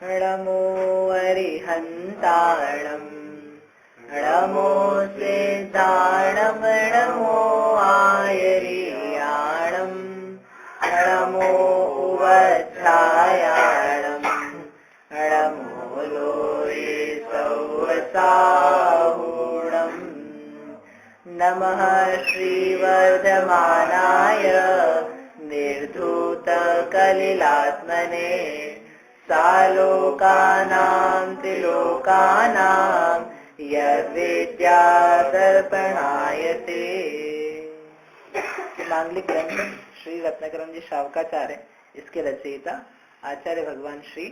नमो अरिहन्ताणं नमो सिद्धाणं नमो आयर्याणं नमो उवत्थायाणं नमो लोये सौवसाहूणं नमः श्रीवर्धमानाय निर्धूतकलिलात्मने सालोकानां त्रिलोकानां यद्विद्यादर्पणायते। मांगलिक ग्रंथ श्री रत्नाकरम जी शावकाचार्य, इसके रचयिता आचार्य भगवान श्री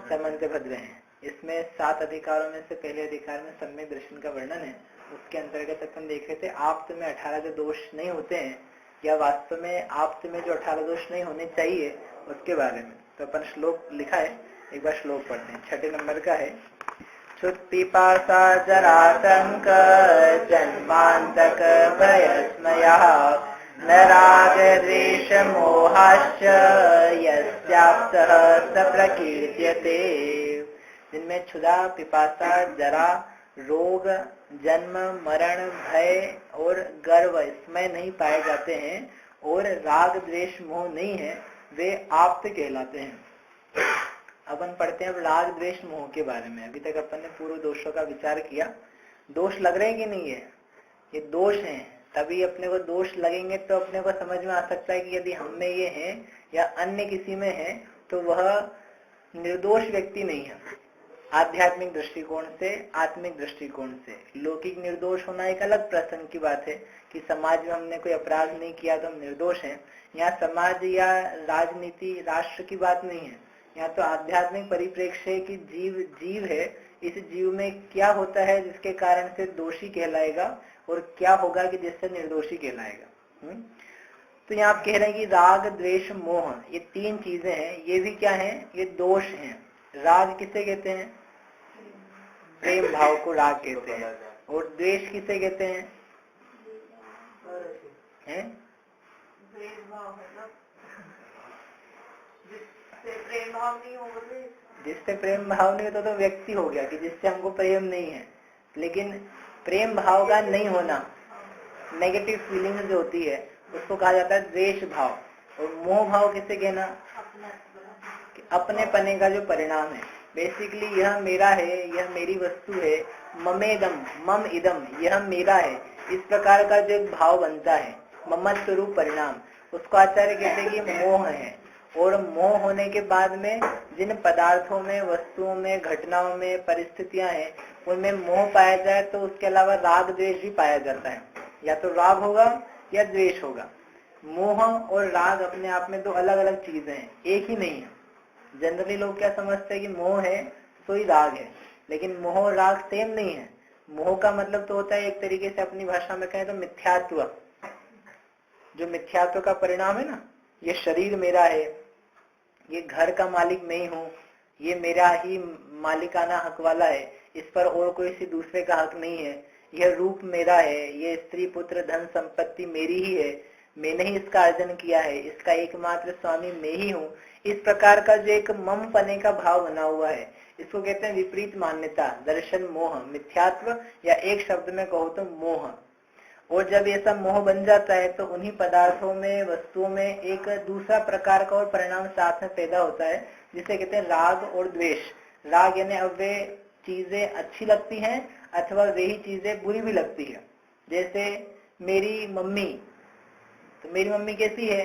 समंत भद्र हैं। इसमें 7 अधिकारों में से पहले अधिकार में सम्यक दर्शन का वर्णन है। उसके अंतर्गत अपन देख रहे थे आप्त में 18 जो दोष नहीं होते हैं, या वास्तव में आप्त में जो 18 दोष नहीं होने चाहिए, उसके बारे में तो अपन श्लोक लिखा है। एक बार श्लोक पढ़ते हैं। 6 नंबर का है। क्षुत्पिपासा जरातंक जन्मांतक भयस्मयः न राग द्वेष मोहाश्च यस्याप्तः स प्रकीर्त्यते। जिनमें क्षुधा, पिपासा, जरा, रोग, जन्म, मरण, भय और गर्व इसमें नहीं पाए जाते हैं और राग द्वेष मोह नहीं है, वे आप्त कहलाते हैं। अपन पढ़ते हैं अब राग द्वेष मोह के बारे में। अभी तक अपन ने पूर्व दोषों का विचार किया। दोष लग रहे हैं कि नहीं है? ये दोष हैं, तभी अपने को दोष लगेंगे तो अपने को समझ में आ सकता है कि यदि हम में ये है या अन्य किसी में है तो वह निर्दोष व्यक्ति नहीं है। आध्यात्मिक दृष्टिकोण से, आत्मिक दृष्टिकोण से लौकिक निर्दोष होना एक अलग प्रसंग की बात है कि समाज में हमने कोई अपराध नहीं किया तो हम निर्दोष हैं। यहाँ समाज या राजनीति, राष्ट्र की बात नहीं है। यहाँ तो आध्यात्मिक परिप्रेक्ष्य की जीव है। इस जीव में क्या होता है जिसके कारण से दोषी कहलाएगा और क्या होगा कि जिससे निर्दोषी कहलाएगा। तो यहाँ आप कह रहे हैं कि राग द्वेष मोह ये 3 चीजें हैं। ये भी क्या है? ये दोष हैं। राग किसे कहते हैं? प्रेम भाव को राग कहते हैं। और द्वेष किसे कहते हैं? जिससे प्रेम भाव नहीं होता तो व्यक्ति हो गया कि जिससे हमको प्रेम नहीं है। लेकिन प्रेम भाव का नहीं होना, नेगेटिव फीलिंग जो होती है, उसको कहा जाता है द्वेष भाव। और मोह भाव किसे कहना? अपने पने का जो परिणाम है। बेसिकली यह मेरा है, यह मेरी वस्तु है, ममेदम, मम इदम, यह मेरा है, इस प्रकार का जो एक भाव बनता है, ममत्व रूप परिणाम, उसको आचार्य कहते हैं कि मोह है। और मोह होने के बाद में जिन पदार्थों में, वस्तुओं में, घटनाओं में, परिस्थितियां हैं, उनमें मोह पाया जाए तो उसके अलावा राग द्वेष भी पाया जाता है। या तो राग होगा या द्वेष होगा। मोह और राग अपने आप में 2 अलग अलग चीजें हैं, एक ही नहीं है। जनरली लोग क्या समझते हैं कि मोह है तो ही राग है, लेकिन मोह और राग सेम नहीं है। मोह का मतलब तो होता है एक तरीके से अपनी भाषा में कहें तो मिथ्यात्व। जो मिथ्यात्व का परिणाम है ना, ये शरीर मेरा है, ये घर का मालिक मैं ही हूँ, ये मेरा ही मालिकाना हक वाला है, इस पर और कोई सी दूसरे का हक नहीं है, यह रूप मेरा है, ये स्त्री पुत्र धन संपत्ति मेरी ही है, मैंने ही इसका अर्जन किया है, इसका एकमात्र स्वामी मैं ही हूँ। इस प्रकार का जो एक मम पने का भाव बना हुआ है, इसको कहते हैं विपरीत मान्यता, दर्शन, मोह, मिथ्यात्व, या एक शब्द में कहो तो मोह। और जब ये सब मोह बन जाता है तो उन्हीं पदार्थों में, वस्तुओं में एक दूसरा प्रकार का और परिणाम साथ में पैदा होता है, जिसे कहते हैं राग और द्वेष। राग यानी अब वे चीजें अच्छी लगती हैं अथवा वे ही चीजें बुरी भी लगती है। जैसे मेरी मम्मी, तो मेरी मम्मी कैसी है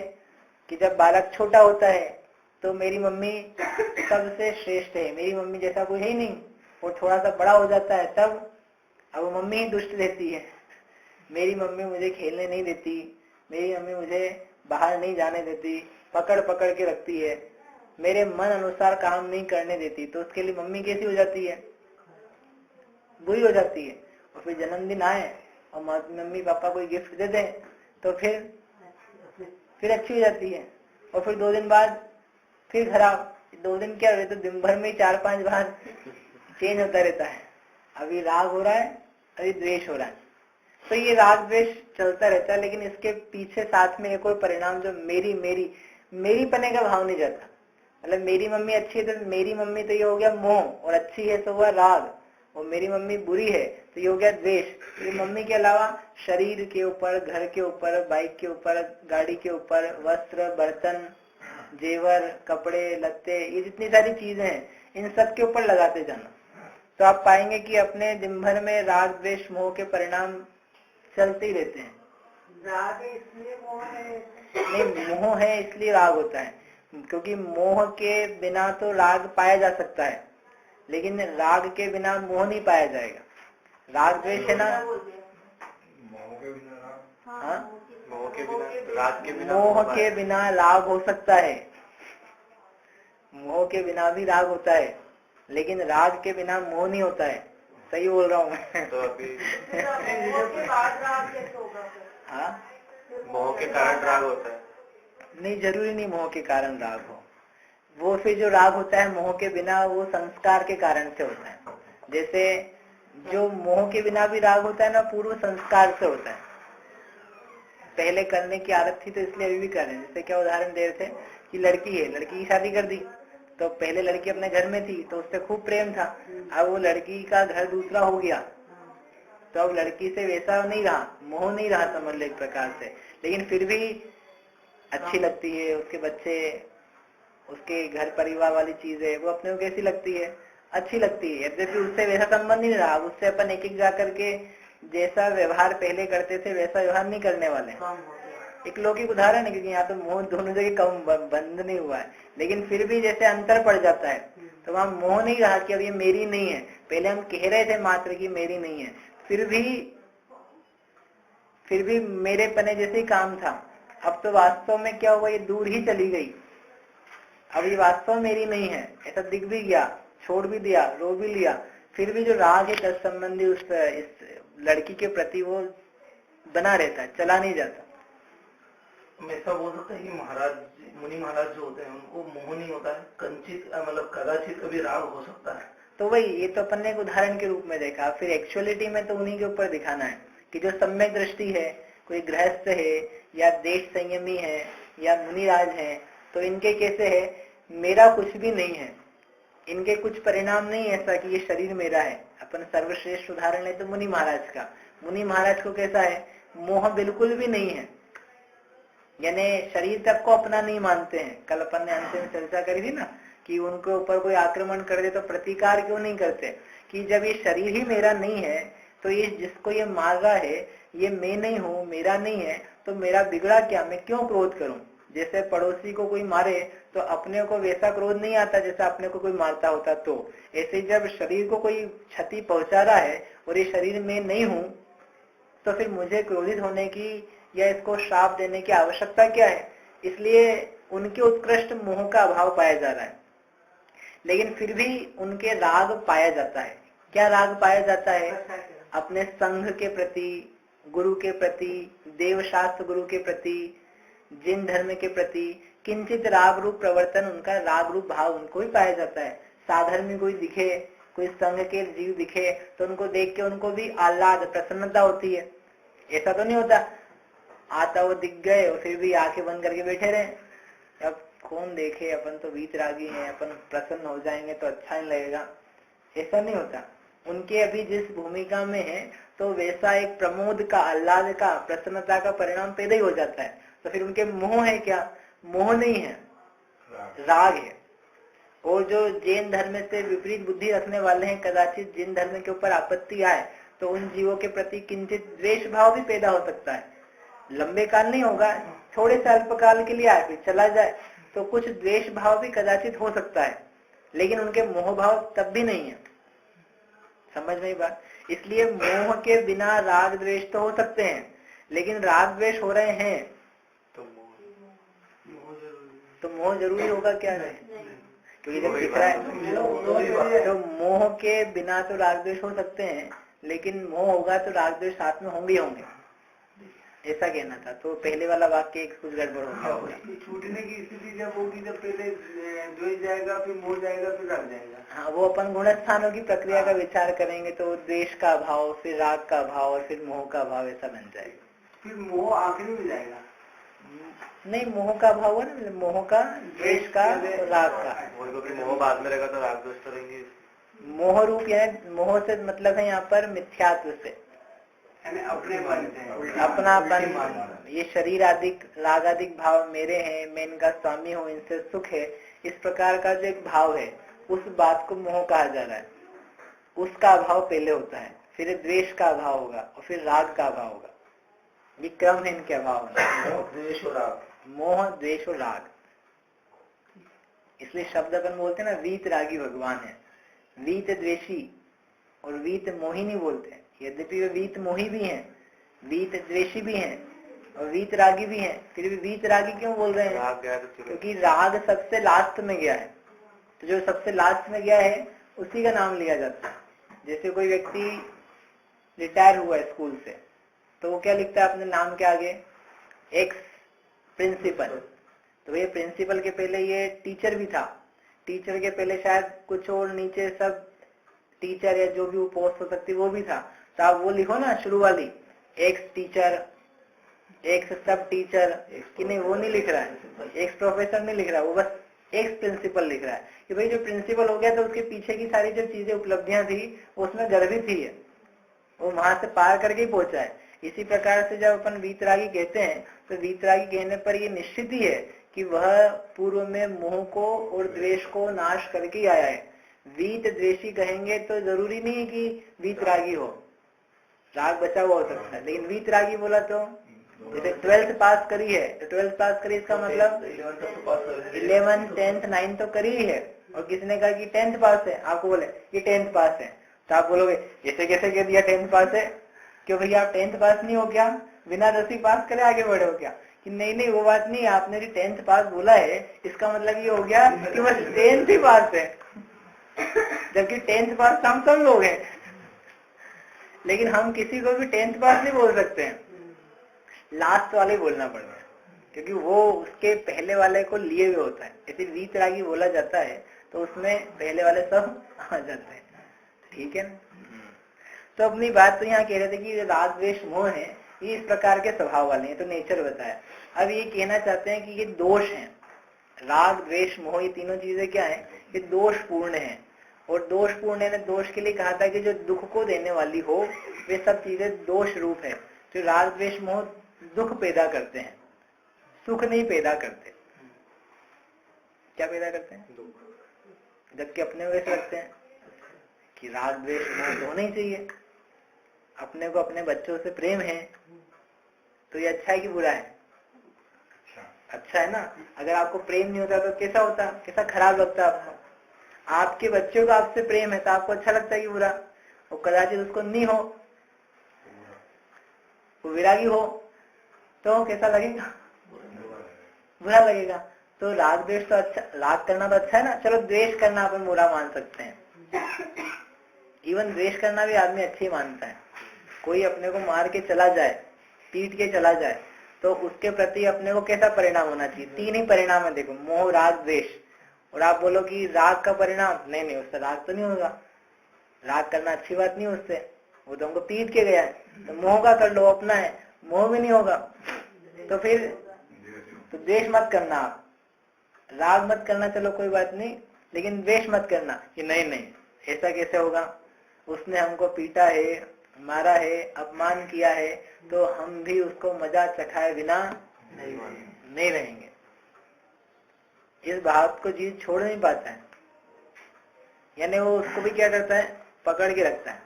कि जब बालक छोटा होता है तो मेरी मम्मी सबसे श्रेष्ठ है, मेरी मम्मी जैसा कोई है ही नहीं। और थोड़ा सा बड़ा हो जाता है तब अब मम्मी ही दुष्ट रहती है। मेरी मम्मी मुझे खेलने नहीं देती, मेरी मम्मी मुझे बाहर नहीं जाने देती, पकड़ पकड़ के रखती है, मेरे मन अनुसार काम नहीं करने देती। तो उसके लिए मम्मी कैसी हो जाती है? बुरी हो जाती है। और फिर जन्मदिन आए और मम्मी पापा कोई गिफ्ट दे दें तो फिर अच्छी हो जाती है। और फिर 2 दिन बाद फिर खराब। 2 दिन क्या हो, तो दिन भर में 4-5 बार चेंज होता रहता है। अभी राग हो रहा है, अभी द्वेष हो रहा है। तो ये राग द्वेष चलता रहता है, लेकिन इसके पीछे साथ में एक और परिणाम जो मेरी पने का भाव नहीं जाता। मतलब मेरी मम्मी अच्छी है तो मेरी मम्मी तो ये हो गया मोह, और अच्छी है तो हुआ राग, और मेरी मम्मी बुरी है तो ये हो गया द्वेष। ये मम्मी के अलावा शरीर के ऊपर, घर के ऊपर, बाइक के ऊपर, गाड़ी के ऊपर, वस्त्र, बर्तन, जेवर, कपड़े लत्ते, ये जितनी सारी चीजें हैं इन सब के ऊपर लगाते जाना, तो आप पाएंगे कि अपने दिन भर में राग द्वेष मोह के परिणाम चलते ही रहते हैं। राग है इसलिए मोह है? नहीं, मोह है इसलिए राग होता है, क्योंकि मोह के बिना तो राग पाया जा सकता है, लेकिन राग के बिना मोह नहीं पाया जाएगा। राग द्वेष है ना, मोह के बिना राग, हाँ, मोह के बिना राग, के बिना मोह के बिना राग हो सकता है, मोह के बिना भी राग होता है, लेकिन राग के बिना मोह नहीं होता है। सही बोल रहा हूँ मैं? तो अभी मोह के बाद राग कैसे होगा फिर? हाँ, मोह के कारण राग होता है। नहीं, जरूरी नहीं मोह के कारण राग हो। वो फिर जो राग होता है मोह के बिना, वो संस्कार के कारण से होता है। जैसे जो मोह के बिना भी राग होता है ना, पूर्व संस्कार से होता है। पहले करने की आदत थी तो इसलिए अभी भी कर रहे हैं। जैसे क्या उदाहरण दे रहे थे कि लड़की है, लड़की की शादी कर दी, तो पहले लड़की अपने घर में थी तो उससे खूब प्रेम था। अब वो लड़की का घर दूसरा हो गया तो अब लड़की से वैसा नहीं रहा, मोह नहीं रहा, समझ लो एक प्रकार से, लेकिन फिर भी अच्छी लगती है। उसके बच्चे, उसके घर परिवार वाली चीजें वो अपने को कैसी लगती है, अच्छी लगती है। यद्यपि उससे वैसा संबंध नहीं रहा, उससे अपन एक एक जा करके जैसा व्यवहार पहले करते थे वैसा व्यवहार नहीं करने वाले। एक लौकिक उदाहरण है, क्योंकि यहाँ तो मोह दोनों जगह कम बंद नहीं हुआ है, लेकिन फिर भी जैसे अंतर पड़ जाता है तो वहाँ मोह नहीं रहा कि अब ये मेरी नहीं है। पहले हम कह रहे थे मात्र कि मेरी नहीं है, फिर भी मेरे पने जैसे ही काम था। अब तो वास्तव में क्या हुआ, ये दूर ही चली गई, अब ये वास्तव मेरी नहीं है, ऐसा दिख भी गया, छोड़ भी दिया, रो भी लिया, फिर भी जो राग है तत्संबंधी उस इस लड़की के प्रति वो बना रहता है, चला नहीं जाता। ऐसा बोल सकते हैं कि महाराज, मुनि महाराज जो होते हैं उनको मोह नहीं होता है, कंचित मतलब कदाचित कभी राग हो सकता है। तो वही, ये तो अपन ने एक उदाहरण के रूप में देखा, फिर एक्चुअलिटी में तो उन्हीं के ऊपर दिखाना है कि जो सम्यक दृष्टि है, कोई गृहस्थ है या देश संयमी है या मुनिराज है, तो इनके कैसे है, मेरा कुछ भी नहीं है, इनके कुछ परिणाम नहीं ऐसा कि ये शरीर मेरा है। अपन सर्वश्रेष्ठ उदाहरण है तो मुनि महाराज का। मुनि महाराज को कैसा है, मोह बिल्कुल भी नहीं है, यानी शरीर तक को अपना नहीं मानते हैं। कल अपन ने अंत में चर्चा करी थी ना कि उनके ऊपर कोई आक्रमण कर दे तो प्रतिकार क्यों नहीं करते, कि जब ये शरीर ही मेरा नहीं है तो ये जिसको ये मार रहा है ये मैं नहीं हूँ, मेरा नहीं है, तो मेरा बिगड़ा क्या, मैं क्यों क्रोध करूं। जैसे पड़ोसी को कोई मारे तो अपने को वैसा क्रोध नहीं आता जैसा अपने को कोई मारता होता, तो ऐसे जब शरीर को कोई क्षति पहुंचा रहा है और ये शरीर में नहीं हूं, तो फिर मुझे क्रोधित होने की या इसको श्राप देने की आवश्यकता क्या है। इसलिए उनके उत्कृष्ट मोह का अभाव पाया जा रहा है, लेकिन फिर भी उनके राग पाया जाता है। क्या राग पाया जाता है, अपने संघ के प्रति, गुरु के प्रति, देव शास्त्र गुरु के प्रति, जिन धर्म के प्रति किंचित राग रूप प्रवर्तन, उनका राग रूप भाव उनको ही पाया जाता है। साधर्मी कोई दिखे, कोई संघ के जीव दिखे तो उनको देख के उनको भी आह्लाद प्रसन्नता होती है। ऐसा तो नहीं होता आता वो दिख गए और फिर भी आंखें बंद करके बैठे रहे, अब कौन देखे, अपन तो वीतरागी हैं, अपन प्रसन्न हो जाएंगे तो अच्छा नहीं लगेगा, ऐसा नहीं होता। उनके अभी जिस भूमिका में है तो वैसा एक प्रमोद का, आह्लाद का, प्रसन्नता का परिणाम पैदा ही हो जाता है। तो फिर उनके मोह है क्या, मोह नहीं है, राग है। और जो जैन धर्म से विपरीत बुद्धि रखने वाले हैं, कदाचित जिन धर्म के ऊपर आपत्ति आए तो उन जीवों के प्रति किंचित द्वेष भाव भी पैदा हो सकता है। लंबे काल नहीं होगा, थोड़े से अल्पकाल के लिए आए फिर चला जाए, तो कुछ द्वेष भाव भी कदाचित हो सकता है, लेकिन उनके मोह भाव तब भी नहीं है। समझ में बात। इसलिए मोह के बिना राग द्वेष तो हो सकते हैं, लेकिन राग द्वेष हो रहे हैं तो मोह जरूरी होगा क्या है, क्योंकि जब दिख रहा है तो मोह के बिना तो राग द्वेष हो सकते हैं, लेकिन मोह होगा तो राग द्वेष साथ में होंगे होंगे, ऐसा कहना था। तो पहले वाला वाक्य एक कुछ गड़बड़ हो गया होगा। छूटने की स्थिति जब होगी, जब पहले द्वेष जाएगा, फिर मोह जाएगा, फिर राग जाएगा। हाँ, वो अपन गुणस्थानों की प्रक्रिया का विचार करेंगे तो द्वेष का भाव, फिर राग का भाव और फिर मोह का भाव, ऐसा बन जाएगा। फिर मोह आखिरी में जाएगा। नहीं, मोह का अभाव हुआ ना, मोह का, द्वेष का, राग का। मोह बाद में रहेगा तो राग द्वेष तो रहेंगे। मोह रूप यानी मोह से मतलब है यहाँ पर मिथ्यात्व से, अपनापन, ये शरीर आदि राग आदि भाव मेरे हैं, मैं इनका स्वामी हूँ, इनसे सुख है, इस प्रकार का जो एक भाव है उस बात को मोह कहा जा रहा है। उसका अभाव पहले होता है, फिर द्वेष का अभाव होगा और फिर राग का अभाव होगा। ये क्रम है इनके अभाव में, द्वेष और राग, मोह द्वेष और राग। इसलिए शब्द अपन बोलते हैं ना, वीत रागी भगवान है। वीत द्वेषी और वीत मोही नहीं बोलते, यद्यपि वे वीत मोही भी हैं, वीत द्वेषी भी हैं और वीत रागी भी हैं, फिर भी वीत रागी क्यों बोल रहे हैं? क्योंकि राग सबसे लास्ट में गया है, तो जो सबसे लास्ट में गया है उसी का नाम लिया जाता है। जैसे कोई व्यक्ति रिटायर हुआ है स्कूल से, तो वो क्या लिखता है अपने नाम के आगे? Ex principal. तो ये प्रिंसिपल के पहले ये टीचर भी था, टीचर के पहले शायद कुछ और नीचे सब टीचर या जो भी वो पोस्ट हो सकती वो भी था। तो आप वो लिखो ना शुरू वाली, एक्स टीचर, एक्स सब टीचर, कि नहीं वो नहीं लिख रहा है, एक्स प्रोफेसर नहीं लिख रहा है, वो बस एक्स प्रिंसिपल लिख रहा है कि भाई जो प्रिंसिपल हो गया तो उसके पीछे की सारी जो चीजें उपलब्धियां थी वो उसमें गर्भित ही है, वो वहां से पार करके ही पहुंचा है। इसी प्रकार से जब अपन वीतरागी कहते हैं तो वीतरागी कहने पर ये निश्चित ही है कि वह पूर्व में मोह को और द्वेष को नाश करके ही आया है। वीत द्वेषी कहेंगे तो जरूरी नहीं है कि वीतरागी हो, राग बचा हुआ हो सकता है, लेकिन वीतरागी बोला तो जैसे 12th पास करी है तो 12th पास करी, इसका मतलब 11th 10th 9th तो करी ही है, और किसी ने कहा कि 10th पास है, आपको बोले ये 10th पास है, तो आप बोलोगे जैसे कैसे कह दिया 10th पास है, क्यों भैया आप 10th पास नहीं हो क्या, बिना 10वीं पास करे आगे बढ़े हो क्या? कि नहीं नहीं वो बात नहीं, आपने भी 10th पास बोला है, इसका मतलब ये हो गया कि बस 10th ही पास है, जबकि 10th पास हम सब लोग हैं, लेकिन हम किसी को भी 10th पास नहीं बोल सकते हैं, लास्ट वाले बोलना पड़ता है, क्योंकि वो उसके पहले वाले को लिए हुए होता है। यदि वीतरागी बोला जाता है तो उसमें पहले वाले सब आ जाते हैं, ठीक है ना? तो अपनी बात तो यहाँ कह रहे थे कि राग द्वेष मोह है, ये इस प्रकार के स्वभाव वाले हैं, तो नेचर बताया। अब ये कहना चाहते हैं कि ये दोष हैं, राग द्वेष मोह ये तीनों चीजें क्या है, ये दोषपूर्ण है। और दोषपूर्ण है, दोष के लिए कहा था कि जो दुख को देने वाली हो वे सब चीजें दोष रूप है। तो राग द्वेष मोह दुख पैदा करते हैं, सुख नहीं पैदा करते। क्या पैदा करते हैं? दुख। जबकि अपने वैसे लगते हैं कि राग द्वेष मोह तो होना ही चाहिए, अपने को अपने बच्चों से प्रेम है, तो ये अच्छा है कि बुरा है? अच्छा है ना। अगर आपको प्रेम नहीं होता तो कैसा होता, कैसा खराब लगता आपको? आपके बच्चों का आपसे प्रेम है तो आपको अच्छा लगता है कि बुरा? और कदाचित उसको नहीं हो, वो विरागी हो, तो कैसा लगेगा? बुरा लगेगा। तो राग द्वेष तो अच्छा, राग करना तो अच्छा है ना। चलो द्वेष करना अपन बुरा मान सकते हैं, इवन द्वेष करना भी आदमी अच्छी मानता है। कोई अपने को मार के चला जाए, पीट के चला जाए, तो उसके प्रति अपने को कैसा परिणाम होना चाहिए? तीन ही परिणाम है, देखो, मोह राग द्वेष। और आप बोलो कि राग का परिणाम नहीं, नहीं उससे राग तो नहीं होगा, राग करना अच्छी बात नहीं उससे, वो तो हमको पीट के गया है। तो मोह का कर लो, अपना है, मोह भी नहीं होगा, तो फिर तो द्वेष मत करना आप, राग मत करना, चलो कोई बात नहीं, लेकिन द्वेष मत करना कि नहीं नहीं ऐसा कैसे होगा, उसने हमको पीटा है, मारा है, अपमान किया है, तो हम भी उसको मजा चखाए बिना नहीं रहेंगे। इस बात को जीव छोड़ नहीं पाता है, यानी वो उसको भी क्या करता है, पकड़ के रखता है।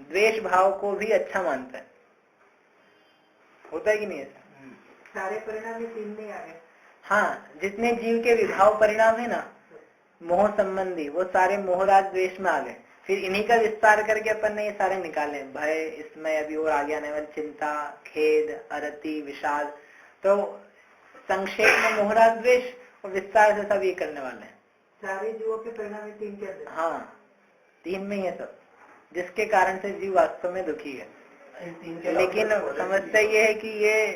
द्वेष भाव को भी अच्छा मानता है, होता है कि नहीं ऐसा? सारे परिणाम तीन नहीं आ गए। हाँ, जितने जीव के विभाव परिणाम है ना मोह संबंधी, वो सारे मोह राग द्वेष में आ गए। फिर इन्हीं का विस्तार करके अपन ने ये सारे निकाले, भय, इसमें अभी और आगे आने वाली चिंता, खेद, अरति, विषाद। तो संक्षेप में मोह राग द्वेष और विस्तार से सब ये करने वाले हैं। सारे जीवों के परिणाम तीन के अंदर। हाँ, तीन में ये सब, जिसके कारण से जीव वास्तव में दुखी है। लेकिन समस्या ये है कि ये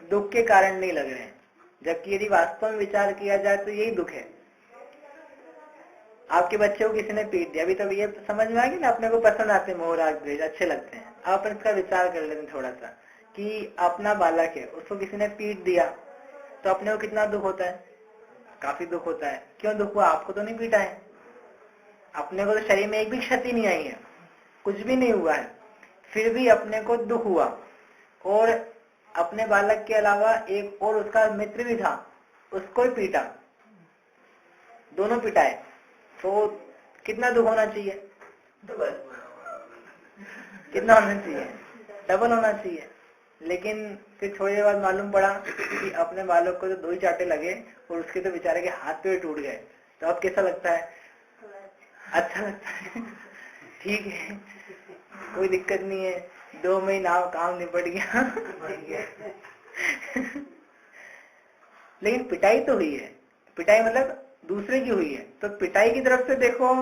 दुख के कारण नहीं लग रहे हैं, जबकि यदि वास्तव में विचार किया जाए तो यही दुख है। आपके बच्चे को किसी ने पीट दिया, अभी तो ये समझ में आ गया ना, अपने को पसंद आते हैं मोह राग द्वेष, अच्छे लगते हैं। अब अपन इसका विचार कर लेते हैं थोड़ा सा कि अपना बालक है, उसको किसी ने पीट दिया, तो अपने को कितना दुख होता है, काफी दुख होता है। क्यों दुख हुआ? आपको तो नहीं पीटा है, अपने को तो शरीर में एक भी क्षति नहीं आई है, कुछ भी नहीं हुआ है, फिर भी अपने को दुख हुआ। और अपने बालक के अलावा एक और उसका मित्र भी था, उसको ही पीटा, दोनों पिटाए, तो कितना दुख होना चाहिए? कितना होना चाहिए? डबल होना चाहिए। लेकिन फिर थोड़ी देर बाद मालूम पड़ा कि अपने बालक को तो 2 ही चाटे लगे और उसके तो बेचारे के हाथ पैर टूट गए। तो अब कैसा लगता है? अच्छा लगता है, ठीक है, कोई दिक्कत नहीं है, 2 महीना काम निपट गया। लेकिन पिटाई तो हुई है, पिटाई मतलब दूसरे की हुई है। तो पिटाई की तरफ से देखो,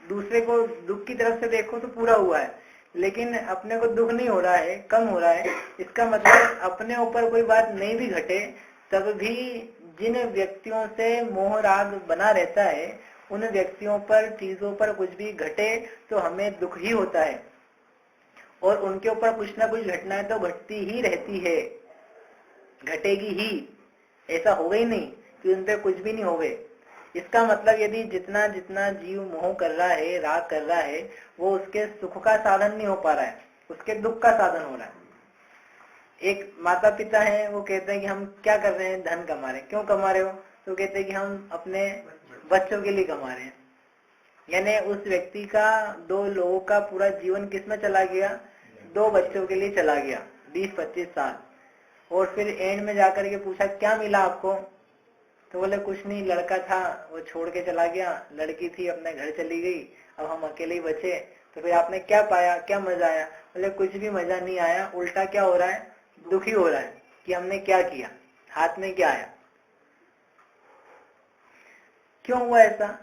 दूसरे को दुख की तरफ से देखो तो पूरा हुआ है, लेकिन अपने को दुख नहीं हो रहा है, कम हो रहा है। इसका मतलब अपने ऊपर कोई बात नहीं भी घटे तब भी जिन व्यक्तियों से मोह राग बना रहता है, उन व्यक्तियों पर, चीजों पर कुछ भी घटे तो हमें दुख ही होता है, और उनके ऊपर कुछ ना कुछ घटनाएं तो घटती ही रहती है, घटेगी ही। ऐसा होगा ही नहीं कि उन पर कुछ भी नहीं होवे। इसका मतलब यदि जितना जितना जीव मोह कर रहा है, राग कर रहा है, वो उसके सुख का साधन नहीं हो पा रहा है, उसके दुख का साधन हो रहा है। एक माता पिता है, वो कहते हैं कि हम क्या कर रहे हैं, धन कमा रहे हैं। क्यों कमा रहे हो? तो कहते हैं कि हम अपने बच्चों के लिए कमा रहे हैं। यानी उस व्यक्ति का, 2 लोगों का पूरा जीवन किस में चला गया? 2 बच्चों के लिए चला गया, 20-25 साल। और फिर एंड में जाकर के पूछा क्या मिला आपको? तो बोले कुछ नहीं, लड़का था वो छोड़ के चला गया, लड़की थी अपने घर चली गई, अब हम अकेले ही बचे। तो फिर आपने क्या पाया, क्या मजा आया? बोले कुछ भी मजा नहीं आया, उल्टा क्या हो रहा है, दुखी हो रहा है कि हमने क्या किया, हाथ में क्या आया। क्यों हुआ ऐसा?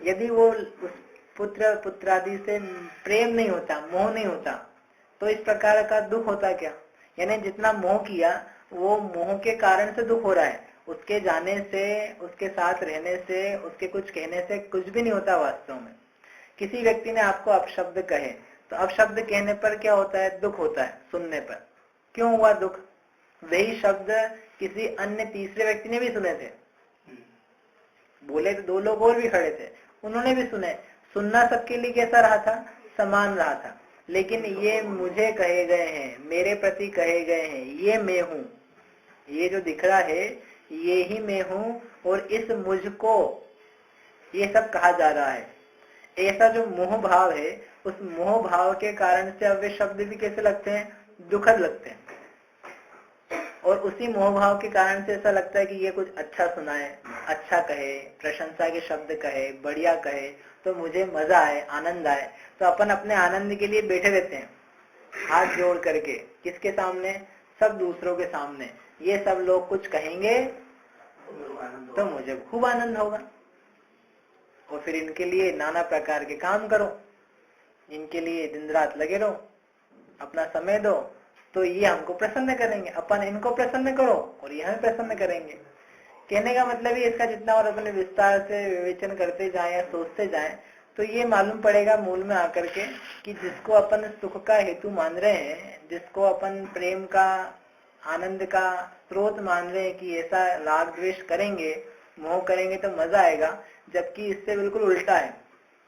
यदि वो उस पुत्र पुत्रादि से प्रेम नहीं होता, मोह नहीं होता, तो इस प्रकार का दुख होता क्या? यानी जितना मोह किया, वो मोह के कारण से दुख हो रहा है। उसके जाने से, उसके साथ रहने से, उसके कुछ कहने से कुछ भी नहीं होता वास्तव में। किसी व्यक्ति ने आपको अपशब्द कहे, तो अपशब्द कहने पर क्या होता है? दुख होता है सुनने पर। क्यों हुआ दुख? वही शब्द किसी अन्य तीसरे व्यक्ति ने भी सुने थे, बोले तो 2 लोग और भी खड़े थे, उन्होंने भी सुने। सुनना सबके लिए कैसा रहा था? समान रहा था। लेकिन ये मुझे कहे गए हैं, मेरे प्रति कहे गए हैं, ये मैं हूँ, ये जो दिख रहा है ये ही मैं हूँ, और इस मुझको ये सब कहा जा रहा है। ऐसा जो मोह भाव है, उस मोह भाव के कारण से अब वे शब्द भी कैसे लगते हैं? दुखद लगते हैं। और उसी मोह भाव के कारण से ऐसा लगता है कि ये कुछ अच्छा सुनाए, अच्छा कहे, प्रशंसा के शब्द कहे, बढ़िया कहे, तो मुझे मजा आए, आनंद आए। तो अपन अपने आनंद के लिए बैठे रहते हैं हाथ जोड़ करके। किसके सामने? सब दूसरों के सामने। ये सब लोग कुछ कहेंगे तो मुझे खूब आनंद होगा, और फिर इनके लिए नाना प्रकार के काम करो, इनके लिए दिन रात लगे रहो, अपना समय दो, तो ये हमको प्रसन्न करेंगे। अपन इनको प्रसन्न करो और ये हमें प्रसन्न करेंगे। कहने का मतलब ये, इसका जितना और अपने विस्तार से विवेचन करते जाएं या सोचते जाएं, तो ये मालूम पड़ेगा मूल में आकर के कि जिसको अपन सुख का हेतु मान रहे हैं, जिसको अपन प्रेम का, आनंद का स्रोत मान रहे हैं कि ऐसा राग द्वेष करेंगे, मोह करेंगे तो मजा आएगा, जबकि इससे बिल्कुल उल्टा है।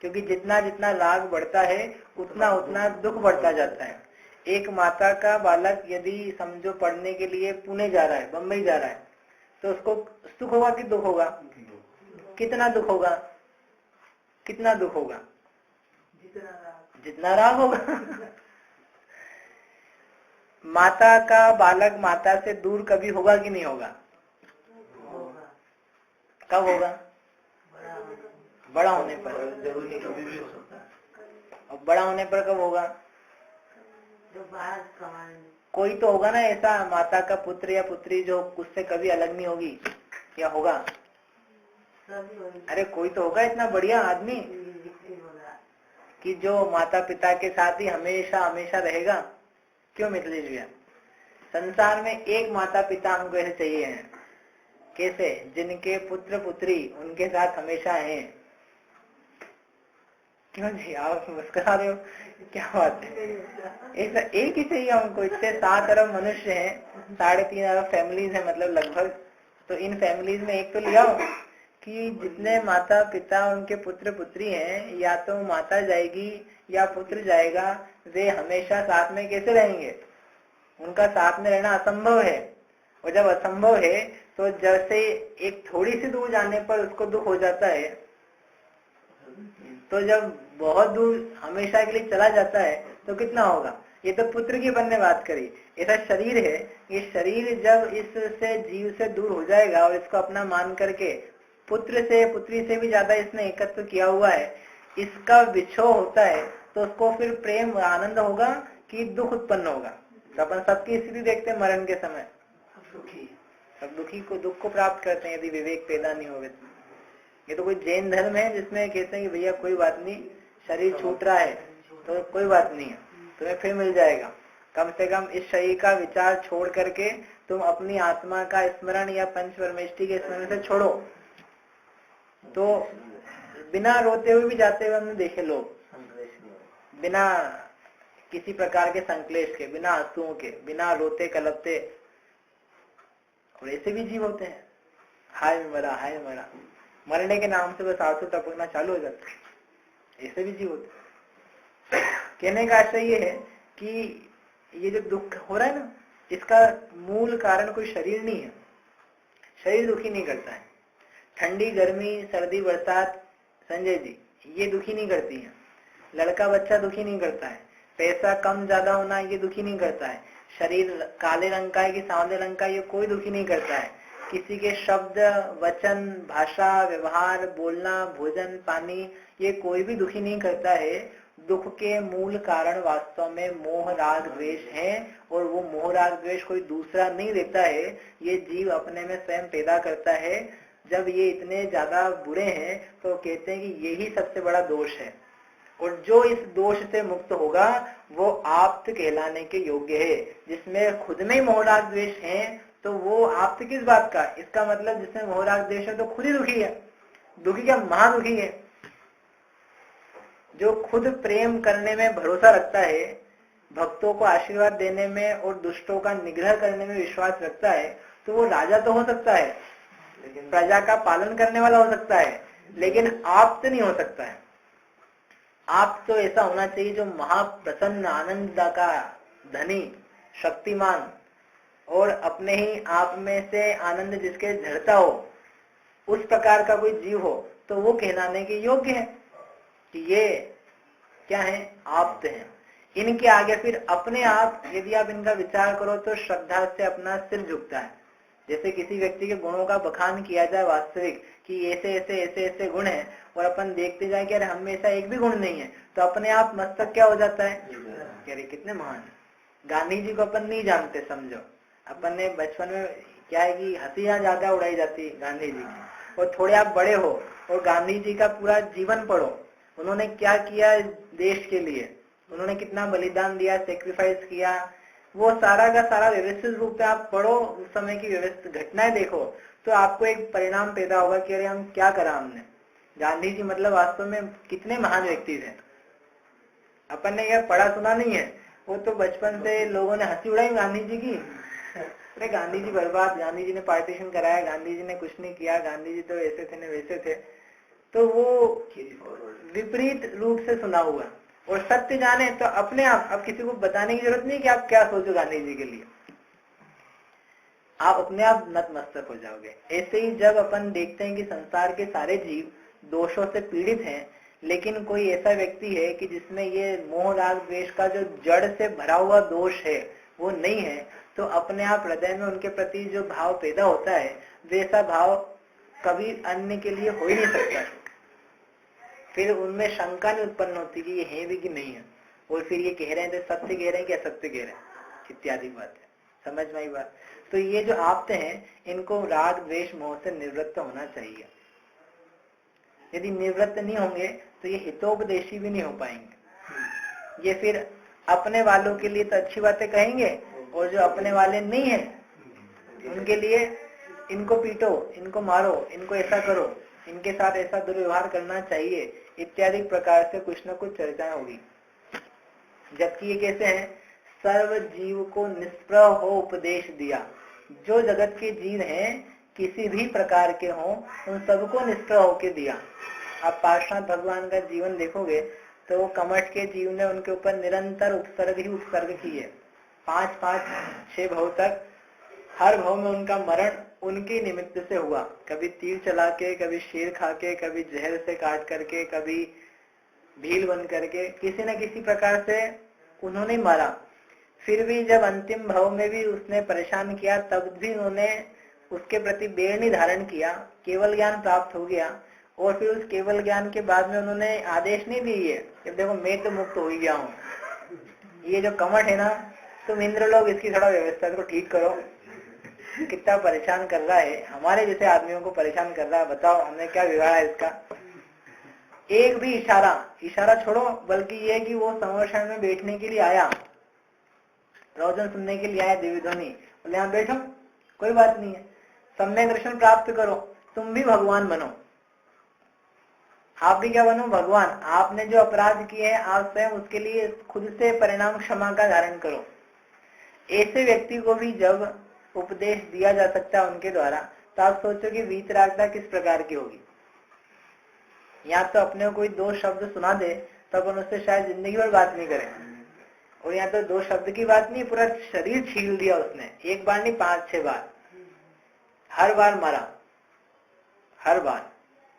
क्योंकि जितना जितना राग बढ़ता है उतना उतना दुख बढ़ता जाता है। एक माता का बालक यदि समझो पढ़ने के लिए पुणे जा रहा है, बम्बई जा रहा है, तो उसको सुख होगा कि दुख होगा? कितना दुख होगा? कितना दुख होगा? जितना राग होगा। माता का बालक माता से दूर कभी होगा कि नहीं होगा? कब होगा? बड़ा होने पर। जरूरी कभी भी हो सकता है। और बड़ा होने पर कब होगा? कोई तो होगा ना ऐसा माता का पुत्र या पुत्री जो उससे कभी अलग नहीं होगी, या होगा? अरे कोई तो होगा इतना बढ़िया आदमी कि जो माता पिता के साथ ही हमेशा हमेशा रहेगा। क्यों मिथिलेश भैया? संसार में एक माता पिता हमको ऐसे चाहिए हैं। कैसे? जिनके पुत्र पुत्री उनके साथ हमेशा हैं। क्यों जी आप मुस्कुरा रहे हो? क्या बात है? ऐसा एक ही चाहिए हमको। इतने 7 अरब मनुष्य हैं, 3.5 अरब फैमिलीज है, मतलब लगभग तो इन फैमिलीज में एक तो लिया हो कि जितने माता पिता उनके पुत्र पुत्री हैं, या तो माता जाएगी या पुत्र जाएगा, वे हमेशा साथ में कैसे रहेंगे? उनका साथ में रहना असंभव है। और जब असंभव है तो जैसे एक थोड़ी सी दूर जाने पर उसको दुख हो जाता है, तो जब बहुत दूर हमेशा के लिए चला जाता है तो कितना होगा? ये तो पुत्र की अपन ने बात करी। ऐसा शरीर है, ये शरीर जब इससे जीव से दूर हो जाएगा और इसको अपना मान करके पुत्र से पुत्री से भी ज्यादा इसने एकत्र किया हुआ है, इसका विछोह होता है, तो उसको फिर प्रेम आनंद होगा कि दुख उत्पन्न होगा? तो अपन सबकी स्थिति देखते हैं मरण के समय, सब दुखी को दुख को प्राप्त करते हैं यदि विवेक पैदा नहीं होवे। ये तो कोई जैन धर्म है जिसमें कहते हैं कि भैया कोई बात नहीं, शरीर छूट रहा है तो कोई बात नहीं है, तुम्हें फिर मिल जाएगा। कम से कम इस शरीर का विचार छोड़ करके तुम अपनी आत्मा का स्मरण या पंच परमेष्टि के स्मरण से छोड़ो। तो बिना रोते हुए भी जाते हुए हमने देखे लोग, बिना किसी प्रकार के संक्लेश के, बिना आंसुओं के, बिना रोते कलपते, और ऐसे भी जीव होते हैं। हाय मरा, हाय मरा, मरने के नाम से बस आंसू टपकना चालू हो जाता है, ऐसे भी जीव होते हैं। कहने का आशय ये है कि ये जो दुख हो रहा है ना, इसका मूल कारण कोई शरीर नहीं है। शरीर दुखी नहीं करता है। ठंडी गर्मी सर्दी बरसात संजय जी ये दुखी नहीं करती है। लड़का बच्चा दुखी नहीं करता है। पैसा कम ज्यादा होना ये दुखी नहीं करता है। शरीर काले रंग का है कि सांवले रंग का, ये कोई दुखी नहीं करता है। किसी के शब्द वचन भाषा व्यवहार बोलना भोजन पानी ये कोई भी दुखी नहीं करता है। दुख के मूल कारण वास्तव में मोह राग द्वेष है, और वो मोह राग द्वेष कोई दूसरा नहीं देता है, ये जीव अपने में स्वयं पैदा करता है। जब ये इतने ज्यादा बुरे हैं तो कहते हैं कि यही सबसे बड़ा दोष है, और जो इस दोष से मुक्त होगा वो आप्त कहलाने के योग्य है। जिसमें खुद में मोह राग द्वेष है तो वो आप्त किस बात का? इसका मतलब जिसमें मोह राग द्वेष है तो खुद ही दुखी है। दुखी क्या? महादुखी है। जो खुद प्रेम करने में भरोसा रखता है, भक्तों को आशीर्वाद देने में और दुष्टों का निग्रह करने में विश्वास रखता है, तो वो राजा तो हो सकता है, लेकिन प्रजा का पालन करने वाला हो सकता है, लेकिन आप्त नहीं हो सकता है। आप तो ऐसा होना चाहिए जो महाप्रसन्न आनंद का धनी शक्तिमान और अपने ही आप में से आनंद जिसके झड़ता हो, उस प्रकार का कोई जीव हो, तो वो कहलाने के योग्य है कि ये क्या है? आप्त है। इनके आगे फिर अपने आप यदि आप इनका विचार करो तो श्रद्धा से अपना सिर झुकता है। जैसे किसी व्यक्ति के गुणों का बखान किया जाए वास्तविक कि ऐसे ऐसे ऐसे ऐसे गुण हैं, और अपन देखते जाए कि अरे हम में ऐसा एक भी गुण नहीं है, तो अपने आप मस्तक क्या हो जाता है कि अरे कितने महान है। गांधी जी को अपन नहीं जानते, समझो अपन ने बचपन में क्या है कि हंसियां ज्यादा उड़ाई जाती गांधी जी की, और थोड़े आप बड़े हो और गांधी जी का पूरा जीवन पढ़ो, उन्होंने क्या किया देश के लिए, उन्होंने कितना बलिदान दिया, सेक्रीफाइस किया, वो सारा का सारा व्यवस्थित रूप से आप पढ़ो, उस समय की व्यवस्थित घटनाएं देखो, तो आपको एक परिणाम पैदा होगा कि अरे हम क्या करा हमने। गांधी जी मतलब वास्तव में कितने महान व्यक्ति थे। अपन ने यह पढ़ा सुना नहीं है, वो तो बचपन से लोगों ने हंसी उड़ाई गांधी जी की, अरे गांधी जी बर्बाद, गांधी जी ने पार्टीशन कराया, गांधी जी ने कुछ नहीं किया, गांधी जी तो ऐसे थे न वैसे थे। तो वो विपरीत रूप से सुना हुआ, और सत्य जाने तो अपने आप, अब किसी को बताने की जरूरत नहीं कि आप क्या सोचो गांधी जी के लिए, आप अपने आप नतमस्तक हो जाओगे। ऐसे ही जब अपन देखते हैं कि संसार के सारे जीव दोषों से पीड़ित हैं, लेकिन कोई ऐसा व्यक्ति है कि जिसमें ये मोह राग द्वेष का जो जड़ से भरा हुआ दोष है वो नहीं है, तो अपने आप हृदय में उनके प्रति जो भाव पैदा होता है वैसा भाव कभी अन्य के लिए हो ही नहीं सकता। फिर उनमें शंका नहीं उत्पन्न होती कि ये है भी कि नहीं है, और फिर ये कह रहे हैं तो सत्य कह रहे हैं कि असत्य कह रहे हैं इत्यादि बात है। समझ में आई बात? तो ये जो आप्त हैं इनको राग द्वेष मोह से निवृत्त होना चाहिए। यदि निवृत्त नहीं होंगे तो ये हितोपदेशी भी नहीं हो पाएंगे। ये फिर अपने वालों के लिए तो अच्छी बातें कहेंगे, और जो अपने वाले नहीं है उनके लिए इनको पीटो, इनको मारो, इनको ऐसा करो, इनके साथ ऐसा दुर्व्यवहार करना चाहिए इत्यादि प्रकार से कुछ न कुछ चर्चाएं होगी। जबकि ये कैसे है? सर्व जीव को निष्प्रह हो उपदेश दिया। जो जगत के जीव हैं किसी भी प्रकार के हों उन सबको निष्प्रह होके दिया। आप पार्श्वनाथ भगवान का जीवन देखोगे तो वो कमठ के जीव ने उनके ऊपर निरंतर उपसर्ग ही उपसर्ग किए, 5-5-6 भव तक। हर भव में उनका मरण उनके निमित्त से हुआ, कभी तीर चला के, कभी शेर खा के, कभी जहर से काट करके, कभी भील बन करके, किसी न किसी प्रकार से उन्होंने मारा। फिर भी जब अंतिम भव में भी उसने परेशान किया तब भी उन्होंने उसके प्रति बैर नहीं धारण किया, केवल ज्ञान प्राप्त हो गया। और फिर उस केवल ज्ञान के बाद में उन्होंने आदेश नहीं दिए कि देखो मैं तो मुक्त हो ही गया हूँ, ये जो कमठ है ना, तुम इंद्र लोग इसकी थोड़ा व्यवस्था करो, ठीक करो, कितना परेशान कर रहा है, हमारे जैसे आदमियों को परेशान कर रहा है, बताओ हमने क्या बिगाड़ा है इसका। एक भी इशारा छोड़ो, बल्कि ये कि वो संवर्षण में बैठने के लिए आया, प्रवचन सुनने के लिए आया, देवी ध्वनि, बोले यहाँ बैठो, कोई बात नहीं है, सम्यक दर्शन प्राप्त करो, तुम भी भगवान बनो। आप भी क्या बनो? भगवान। आपने जो अपराध किए हैं आप स्वयं उसके लिए खुद से परिणाम क्षमा का धारण करो। ऐसे व्यक्ति को भी जब उपदेश दिया जा सकता है उनके द्वारा, तो आप सोचो कि वीतरागता किस प्रकार की होगी। या तो अपने को कोई 2 शब्द सुना दे तो अपन उससे शायद जिंदगी भर बात नहीं करें, और यहाँ तो 2 शब्द की बात नहीं, पूरा शरीर छील दिया उसने, एक बार नहीं 5-6 बार, हर बार मारा, हर बार।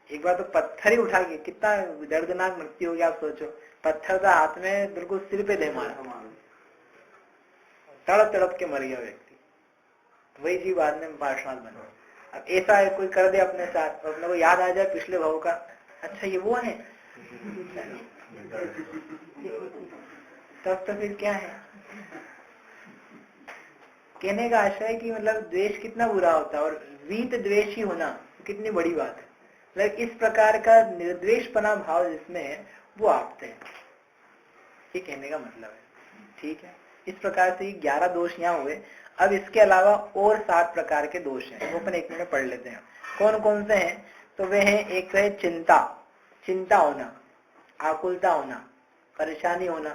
एक बार तो पत्थर ही उठा के, कितना दर्दनाक मृत्यु हो गया आप सोचो, पत्थर का हाथ में बिल्कुल सिर पे दे मारा, तड़प तड़प के मर गया व्यक्ति। वही जी बाद में पार्श्वनाथ बना। अब ऐसा है कोई कर दे अपने साथ, तो अपने को याद आ जाए पिछले भाव का, अच्छा ये वो है, तब तो फिर क्या है। कहने का आशय है कि मतलब द्वेष कितना बुरा होता है, और वीत द्वेषी होना कितनी बड़ी बात है। मतलब इस प्रकार का निर्द्वेषपना भाव जिसमें है वो आपते हैं, ये कहने का मतलब है। ठीक है, इस प्रकार से 11 दोष यहाँ हुए। अब इसके अलावा और 7 प्रकार के दोष हैं, वो अपन एक मिनट पढ़ लेते हैं। कौन कौन से हैं? तो वे हैं, एक है चिंता होना, आकुलता होना, परेशानी होना,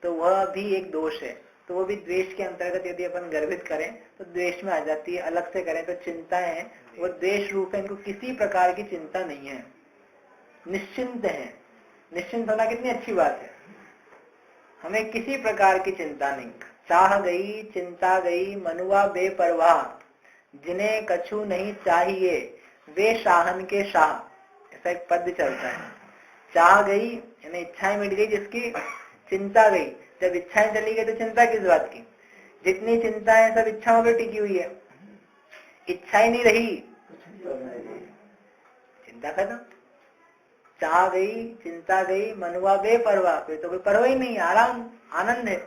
तो वह भी एक दोष है। तो वो भी द्वेष के अंतर्गत यदि अपन गर्भित करें तो द्वेष में आ जाती है। अलग से करें तो चिंताएं हैं, वो द्वेष रूप है, इनको किसी प्रकार की चिंता नहीं है, निश्चिंत है। निश्चिंत होना कितनी अच्छी बात है, हमें किसी प्रकार की चिंता नहीं। चाह गई चिंता गई मनुआ बेपरवाह, जिन्हें कछु नहीं चाहिए वे शाहन के शाह, ऐसा एक पद चलता है। चाह गई यानी इच्छाएं मिट गई जिसकी, चिंता गई, जब इच्छाएं चली गई तो चिंता किस बात की? जितनी चिंता है सब इच्छाओं पर टिकी हुई है, इच्छाएं नहीं रही, चिंता खत्म। चाह गई चिंता गई मनुआ बेपरवाह, फिर तो कोई परवाह ही नहीं, आराम आनंद है।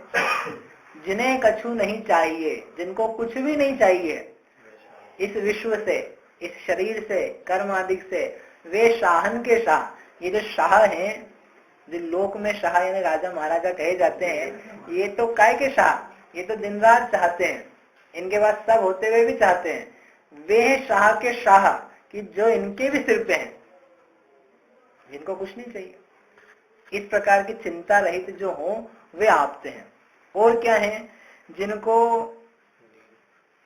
जिन्हें कछु नहीं चाहिए, जिनको कुछ भी नहीं चाहिए इस विश्व से, इस शरीर से, कर्म आदि से, वे शाहन के शाह। ये जो शाह हैं, जो लोक में शाह यानी राजा महाराजा कहे जाते हैं, ये तो काय के शाह, ये तो दिन रात चाहते हैं, इनके पास सब होते हुए भी चाहते हैं। वे हैं शाह के शाह, कि जो इनके भी सिर पे हैं, जिनको कुछ नहीं चाहिए। इस प्रकार की चिंता रहित जो हो वे आपते हैं। और क्या है? जिनको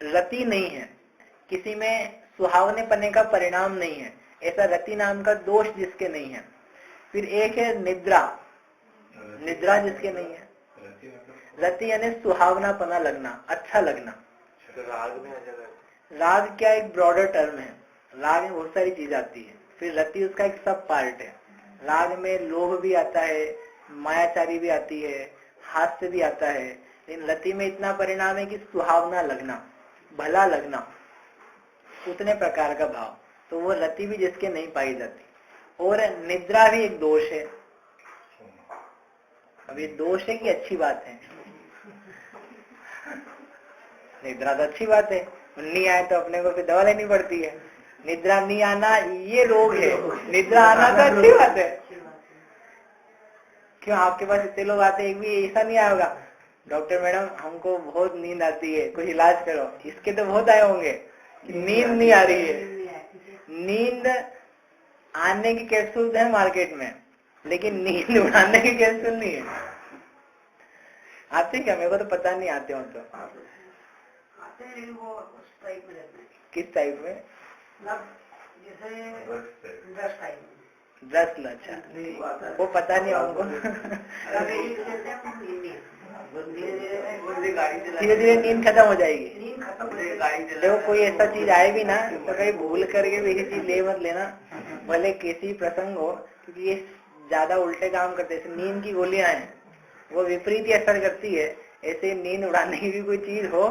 रति नहीं है, किसी में सुहावने पने का परिणाम नहीं है, ऐसा रति नाम का दोष जिसके नहीं है। फिर एक है निद्रा, निद्रा जिसके नहीं है। रति यानी सुहावनापना लगना, अच्छा लगना। तो राग में आ जाएगा। राग क्या एक ब्रॉडर टर्म है, राग में बहुत सारी चीज आती है, फिर रति उसका एक सब पार्ट है। राग में लोभ भी आता है, मायाचारी भी आती है, हास्य भी आता है, लेकिन रति में इतना परिणाम है कि सुहावना लगना, भला लगना, उतने प्रकार का भाव। तो वो रति भी जिसके नहीं पाई जाती। और निद्रा भी एक दोष है। अब ये दोष है कि अच्छी बात है? निद्रा तो अच्छी बात है, नहीं आए तो अपने को फिर दवा लेनी पड़ती है। निद्रा नहीं आना ये रोग है, निद्रा आना तो अच्छी बात है। क्यों आपके पास इतने लोग आते हैं, एक भी ऐसा नहीं आया होगा डॉक्टर मैडम हमको बहुत नींद आती है, कुछ इलाज करो? इसके तो बहुत आए होंगे कि नींद नहीं आ रही है। नींद आने की कैप्सूल है मार्केट में, लेकिन नींद उड़ाने की कैप्सूल नहीं है। आते क्या? मेरे को तो पता नहीं आते हो तो। किस टाइप में? दस अच्छा वो पता नहीं हमको। धीरे धीरे नींद खत्म हो जाएगी। देखो कोई ऐसा चीज आए भी ना तो कहीं भूल करके भी ये चीज ले मत लेना, भले किसी प्रसंग हो, क्योंकि ये ज्यादा उल्टे काम करते हैं। नींद की गोलियां हैं वो विपरीत ही असर करती है। ऐसे नींद उड़ाने की भी कोई चीज हो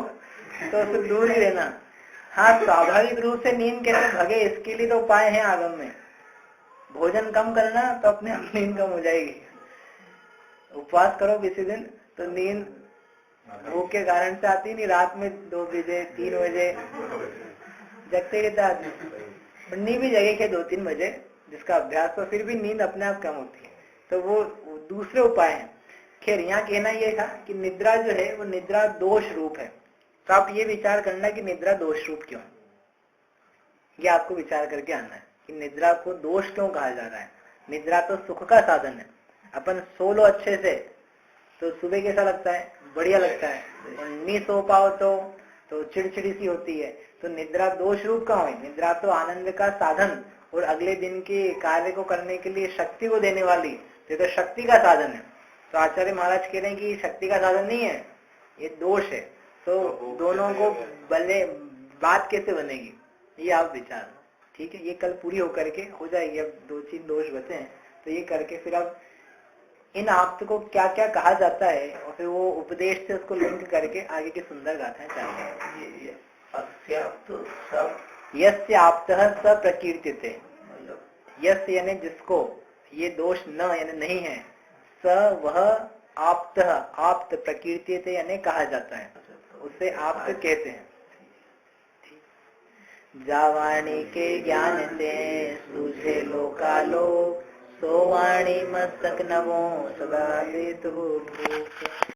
तो उससे दूर ही रहना। हाँ, स्वाभाविक रूप से नींद कैसे भगे इसके लिए तो उपाय है आगम में। भोजन कम करना तो अपने आप नींद कम हो जाएगी। उपवास करो किसी दिन तो नींद भूख के कारण से आती नहीं। रात में 2 बजे 3 बजे जगते रहते आदमी, नींद भी जगह के 2-3 बजे जिसका अभ्यास, तो फिर भी नींद अपने आप कम होती है। तो वो दूसरे उपाय हैं। खैर यहाँ कहना यह था कि निद्रा जो है वो निद्रा दोष रूप है। तो आप ये विचार करना कि निद्रा दोष रूप क्यों है, ये आपको विचार करके आना है कि निद्रा को दोष क्यों कहा जा रहा है। निद्रा तो सुख का साधन है। अपन सो लो अच्छे से तो सुबह कैसा लगता है, बढ़िया लगता है, और नहीं सो पाओ तो चिड़चिड़ी सी होती है। तो निद्रा दोष रूप का है। निद्रा तो आनंद का साधन और अगले दिन के कार्य को करने के लिए शक्ति को देने वाली, तो शक्ति का साधन है। तो आचार्य महाराज कह रहे हैं कि ये शक्ति का साधन नहीं है, ये दोष है। तो दोनों को भले बात कैसे बनेगी, ये आप विचार। ठीक है, ये कल पूरी होकर के हो जाएगी। अब 2-3 दोष बचे हैं, तो ये करके फिर अब इन आप्त को क्या क्या कहा जाता है और फिर वो उपदेश से उसको लिंक करके आगे की सुंदर गाथाएं चाहते हैं। यस्य आप्तः स प्रकीर्त्यते, यस्य यानी जिसको ये दोष न यानी नहीं है, स वह आप्तः आप्त प्रकीर्त्यते यानी कहा जाता है, उसे आप्त कहते हैं। जावाणी के ज्ञान से सूझे लोकालोक, सो वाणी मस्तक नवो सदा देतु भूख।